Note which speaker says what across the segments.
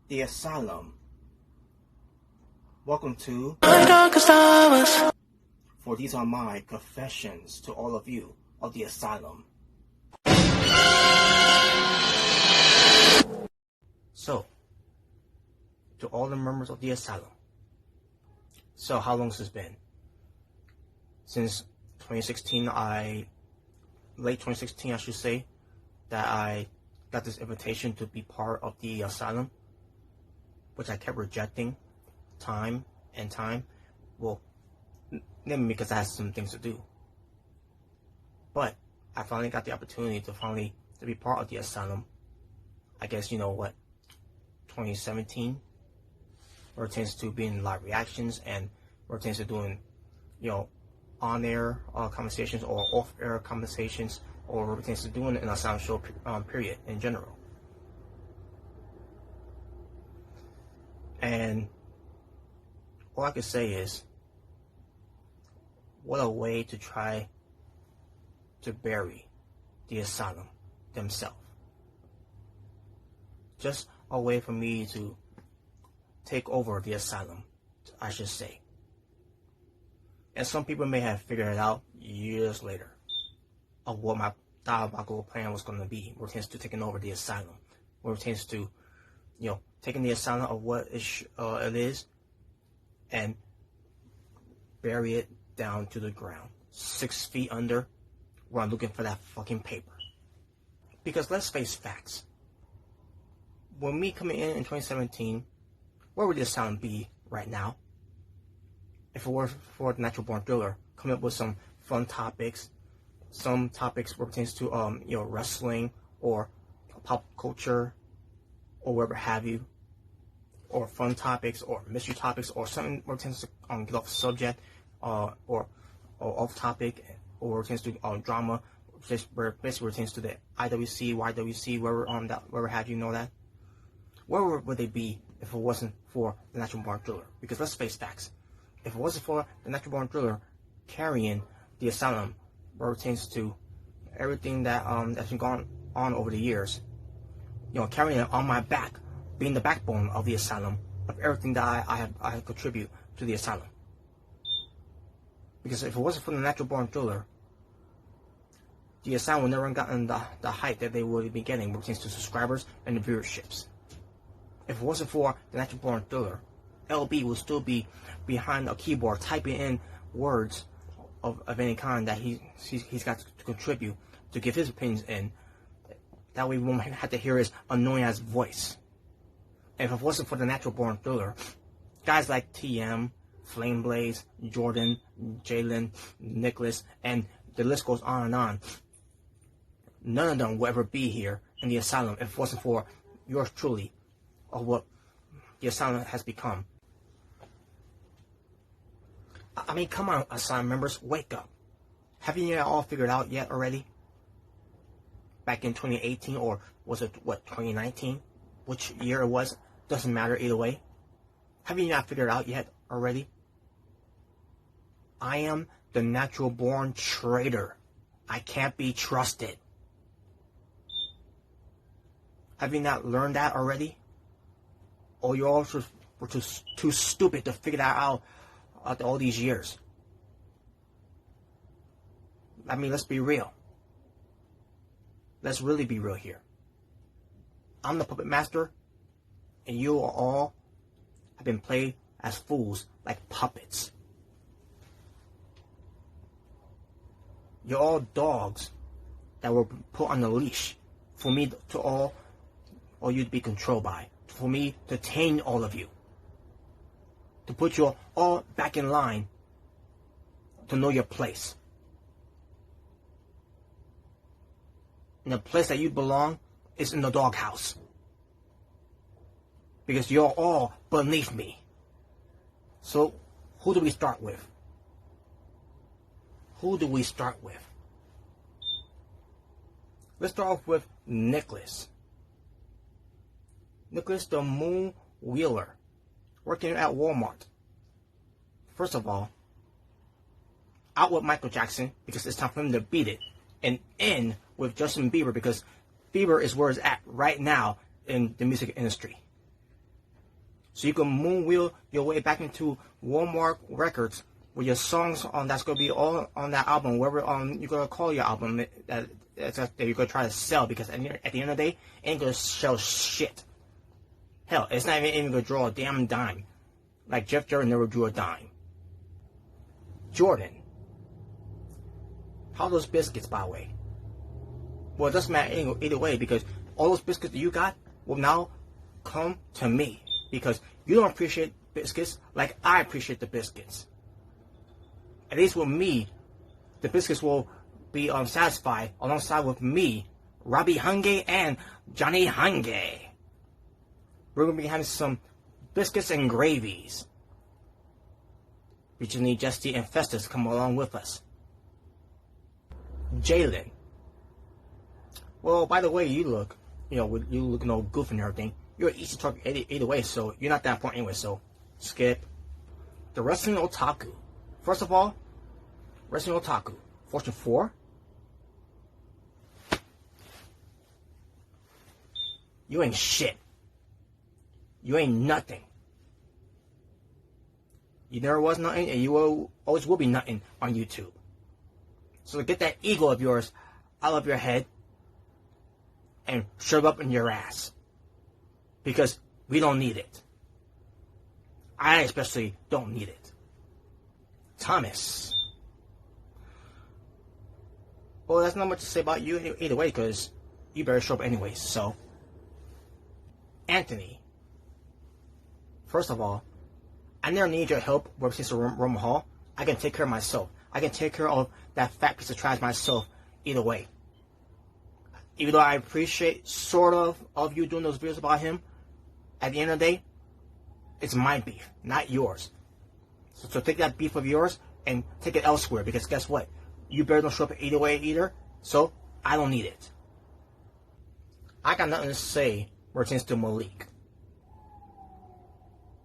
Speaker 1: The Asylum. Welcome to For these are my confessions to all of you of the Asylum. So, to all the members of the Asylum. So, how long has this been? Since 2016, late 2016 I should say, that I got this invitation to be part of the Asylum, which I kept rejecting time and time. Well, mainly because I had some things to do. But I finally got the opportunity to be part of the Asylum. I guess, 2017, where it tends to being live reactions and where it tends to doing, on-air conversations or off-air conversations, or where it tends to doing an Asylum show period in general. And all I can say is, what a way to try to bury the Asylum themselves. Just a way for me to take over the Asylum, I should say. And some people may have figured it out years later of what my diabolical plan was going to be, where it tends to taking over the Asylum, where it tends to, taking the Asylum of what it is and bury it down to the ground, 6 feet under, where I'm looking for that fucking paper. Because let's face facts. When me coming in 2017, where would the Asylum be right now? If it were for the Natural Born Thriller, coming up with some fun topics, some topics where it pertains to wrestling or pop culture or whatever have you, or fun topics or mystery topics or something where it tends to get off subject or off topic, or it tends to drama, just where basically it tends to the IWC, YWC, wherever have you that. Where would they be if it wasn't for the Natural Born Thriller? Because let's face facts. If it wasn't for the Natural Born Thriller carrying the Asylum, where it pertains to everything that's been gone on over the years, carrying it on my back, being the backbone of the Asylum, of everything that I contribute to the Asylum. Because if it wasn't for the Natural Born Thriller, the Asylum would never have gotten the height that they would be getting when it pertains to subscribers and the viewerships. If it wasn't for the Natural Born Thriller, LB would still be behind a keyboard typing in words of any kind that he's got to contribute, to give his opinions in. That way we won't have to hear his annoying ass voice. And if it wasn't for the Natural Born Thriller, guys like TM, Flameblaze, Jordan, Jalen, Nicholas, and the list goes on and on, none of them will ever be here in the Asylum if it wasn't for yours truly, of what the Asylum has become. I mean, come on, Asylum members, wake up. Haven't you all figured out yet already? Back in 2018, or was it, 2019? Which year it was, doesn't matter either way. Have you not figured out yet already? I am the natural born traitor. I can't be trusted. Have you not learned that already? Or you all were too stupid to figure that out after all these years? I mean, let's be real. Let's really be real here. I'm the puppet master, and you all have been played as fools, like puppets. You're all dogs that were put on the leash for me or you to be controlled by, for me to tame all of you, to put you all back in line, to know your place. And the place that you belong is in the doghouse. Because you're all beneath me. So, who do we start with? Who do we start with? Let's start off with Nicholas. Nicholas the Moon Wheeler, working at Walmart. First of all, out with Michael Jackson, because it's time for him to beat it, and in with Justin Bieber, because Bieber is where it's at right now in the music industry. so you can moonwheel your way back into Walmart Records with your songs on that's gonna be all on that album, whatever you're gonna call your album that you're gonna try to sell, because at the end of the day, it ain't gonna sell shit. Hell, it's not even gonna draw a damn dime. Like Jeff Jarrett never drew a dime. Jordan. How are those biscuits, by the way? Well, it doesn't matter either way, because all those biscuits that you got will now come to me, because you don't appreciate biscuits like I appreciate the biscuits. At least with me, the biscuits will be satisfied alongside with me, Robbie Hunge and Johnny Hunge. We're going to be having some biscuits and gravies. We just need Justy and Festus to come along with us. Jalen. Well, by the way you look, you looking all goofy and everything, you're easy talk either way, so you're not that important anyway, so skip. The Wrestling Otaku. First of all, Wrestling Otaku. Fortune 4. You ain't shit. You ain't nothing. You never was nothing, and you always will be nothing on YouTube. So get that ego of yours out of your head and shove up in your ass. Because we don't need it. I especially don't need it. Thomas. Well, that's not much to say about you either way, because you better show up anyways, so. Anthony. First of all, I never need your help with Sister Roman Hall. I can take care of myself. I can take care of that fat piece of trash myself either way. Even though I appreciate sort of you doing those videos about him, at the end of the day, it's my beef, not yours. So take that beef of yours and take it elsewhere, because guess what? You better don't show up either way either, so I don't need it. I got nothing to say when it comes to Malik.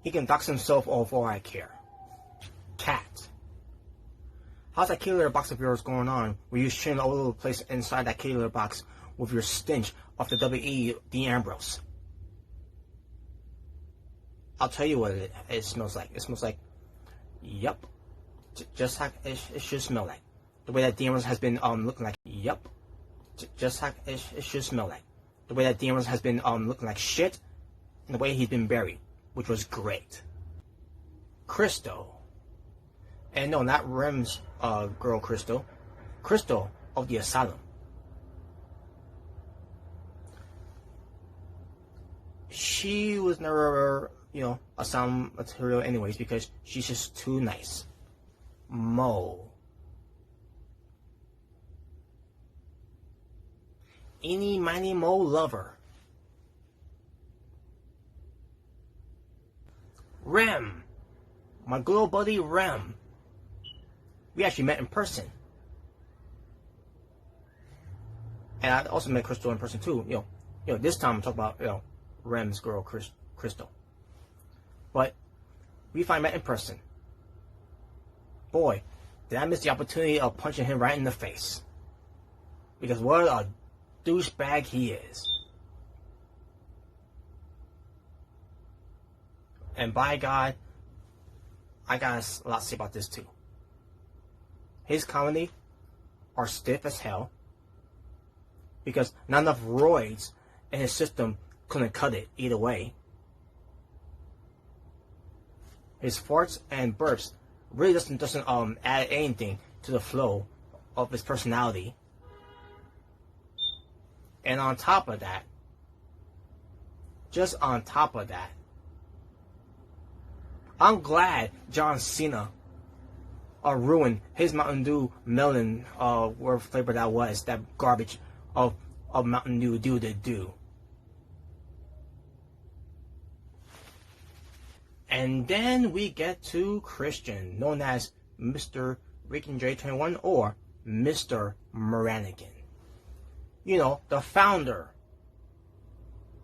Speaker 1: He can dox himself all for all I care. Cat. How's that kitty litter box of yours going on where you're shitting all over the place inside that kitty litter box with your stench of the W.E. Dean Ambrose? I'll tell you what it smells like. It smells like, yup. Just like it should smell like. The way that Dean Ambrose has been looking like, yup. Just like it should smell like. The way that Dean Ambrose has been looking like shit, and the way he's been buried, which was great. Crystal. And no, not Rem's girl Crystal. Crystal of the Asylum. She was never, Asylum material anyways, because she's just too nice. Mo. Eeny, miny, mo lover. Rem. My good old buddy Rem. We actually met in person. And I also met Crystal in person too. This time I'm talking about, Rem's girl Crystal. But we finally met in person. Boy, did I miss the opportunity of punching him right in the face. Because what a douchebag he is. And by God, I got a lot to say about this too. His comedy are stiff as hell, because not enough roids in his system couldn't cut it either way. His farts and burps really doesn't add anything to the flow of his personality. And on top of that, I'm glad John Cena ruined his Mountain Dew melon, whatever flavor that was, that garbage of Mountain Dew do. And then we get to Christian, known as Mr. Rican J21 or Mr. Moranigan. The founder,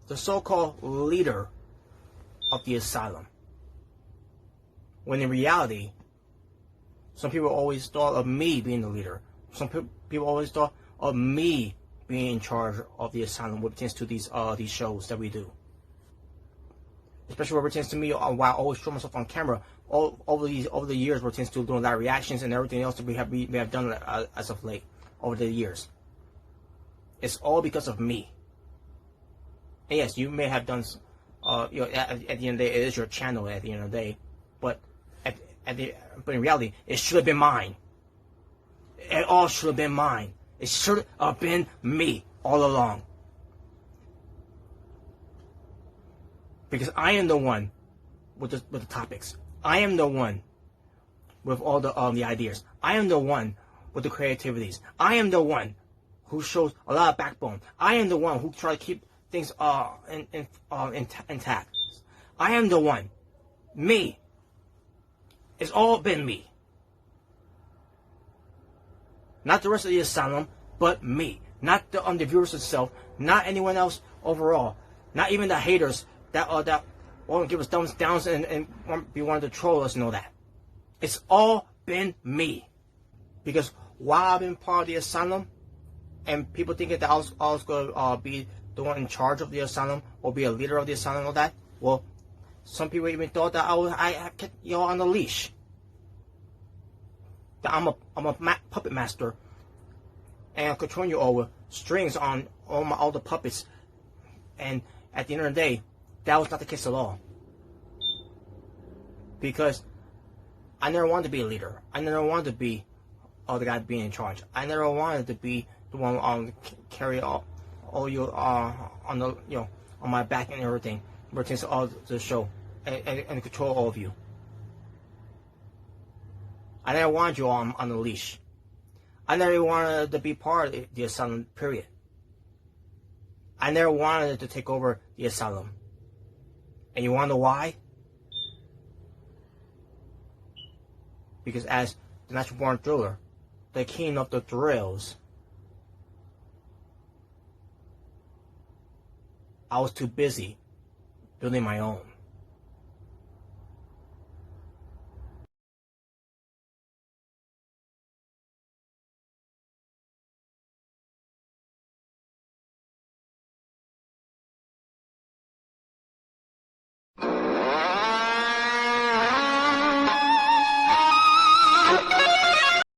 Speaker 1: the so-called leader of the asylum. When in reality, some people always thought of me being the leader. Some people always thought of me being in charge of the asylum when it comes to these shows that we do. especially what pertains to me, while I always show myself on camera, all over the years, what pertains to doing live reactions and everything else that we have done as of late over the years. It's all because of me. And yes, you may have done, at the end of the day, it is your channel at the end of the day, but but in reality, it should have been mine. It all should have been mine. It should have been me all along. Because I am the one with the topics. I am the one with all the ideas. I am the one with the creativities. I am the one who shows a lot of backbone. I am the one who tries to keep things intact. I am the one. Me. It's all been me. Not the rest of the asylum, but me. Not the viewers itself. Not anyone else overall. Not even the haters that won't give us thumbs downs and be wanting to troll us and all that. It's all been me. Because while I've been part of the asylum, and people thinking that I was going to be the one in charge of the asylum or be a leader of the asylum and all that, well, some people even thought that I kept y'all on the leash. That I'm a puppet master, and I'm controlling you all with strings on all the puppets. And at the end of the day, that was not the case at all. Because I never wanted to be a leader. I never wanted to be the guy being in charge. I never wanted to be the one carry all you on the on my back and everything, pertains to all the show and control all of you. I never wanted you all on the leash. I never wanted to be part of the asylum, period. I never wanted to take over the asylum. And you want to know why? Because as the natural born thriller, the king of the thrills, I was too busy building my own.